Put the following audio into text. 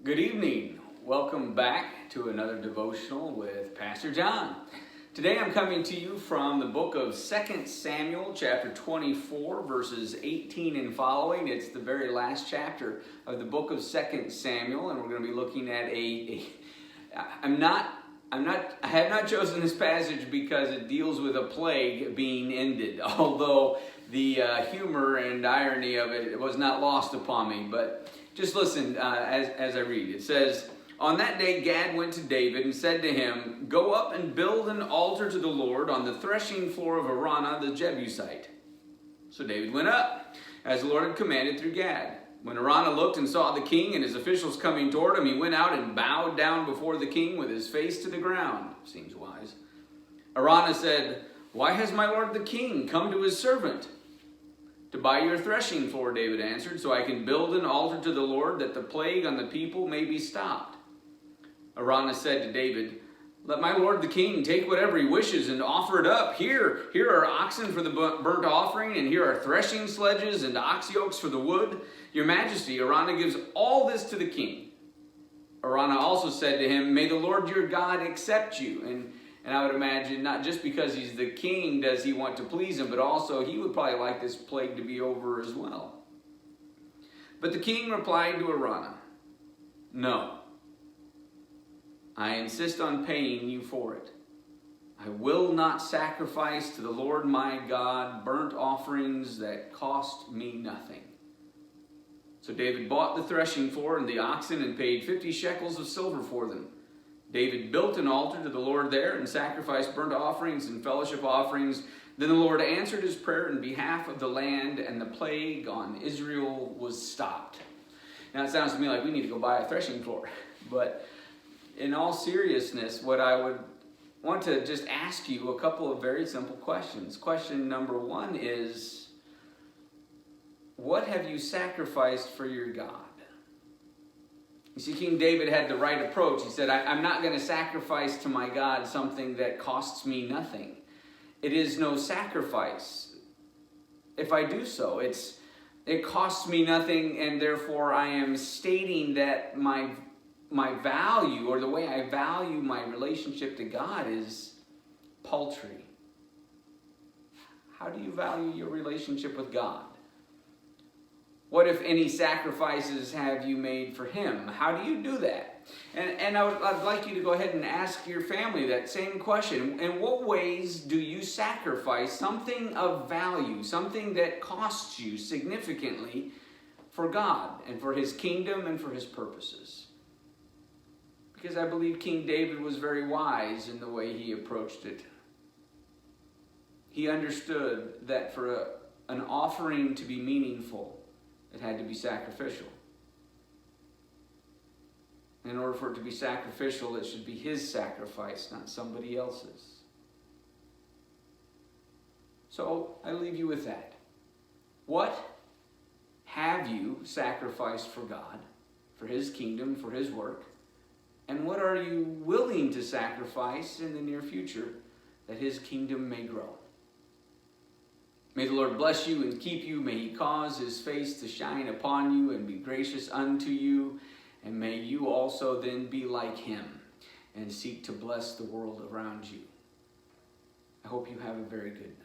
Good evening. Welcome back to another devotional with Pastor John. Today I'm coming to you from the book of 2 Samuel, chapter 24, verses 18 and following. It's the very last chapter of the book of 2 Samuel, and we're going to be looking at I have not chosen this passage because it deals with a plague being ended, although the humor and irony of it was not lost upon me. But just listen as I read. It says, "On that day Gad went to David and said to him, 'Go up and build an altar to the Lord on the threshing floor of Araunah the Jebusite.' So David went up, as the Lord had commanded through Gad. When Araunah looked and saw the king and his officials coming toward him, he went out and bowed down before the king with his face to the ground." Seems wise. Araunah said, "Why has my lord the king come to his servant?" "To buy your threshing floor," David answered, "so I can build an altar to the Lord, that the plague on the people may be stopped." Araunah said to David, "Let my lord the king take whatever he wishes and offer it up. Here are oxen for the burnt offering, and here are threshing sledges and ox yokes for the wood. Your majesty," Araunah gives all this to the king. Araunah also said to him, "May the Lord your God accept you." And I would imagine not just because he's the king does he want to please him, but also he would probably like this plague to be over as well. But the king replied to Araunah, "No, I insist on paying you for it. I will not sacrifice to the Lord my God burnt offerings that cost me nothing." So David bought the threshing floor and the oxen and paid 50 shekels of silver for them. David built an altar to the Lord there and sacrificed burnt offerings and fellowship offerings. Then the Lord answered his prayer in behalf of the land, and the plague on Israel was stopped. Now it sounds to me like we need to go buy a threshing floor. But in all seriousness, what I would want to just ask you a couple of very simple questions. Question number one is, what have you sacrificed for your God? You see, King David had the right approach. He said, I'm not going to sacrifice to my God something that costs me nothing. It is no sacrifice. If I do so, it costs me nothing, and therefore I am stating that my value, or the way I value my relationship to God, is paltry. How do you value your relationship with God? What, if any, sacrifices have you made for Him? How do you do that? And I'd like you to go ahead and ask your family that same question. In what ways do you sacrifice something of value, something that costs you significantly for God and for His kingdom and for His purposes? Because I believe King David was very wise in the way he approached it. He understood that for an offering to be meaningful, it had to be sacrificial. In order for it to be sacrificial, it should be his sacrifice, not somebody else's. So I leave you with that. What have you sacrificed for God, for His kingdom, for His work? And what are you willing to sacrifice in the near future that His kingdom may grow? May the Lord bless you and keep you. May He cause His face to shine upon you and be gracious unto you. And may you also then be like Him and seek to bless the world around you. I hope you have a very good night.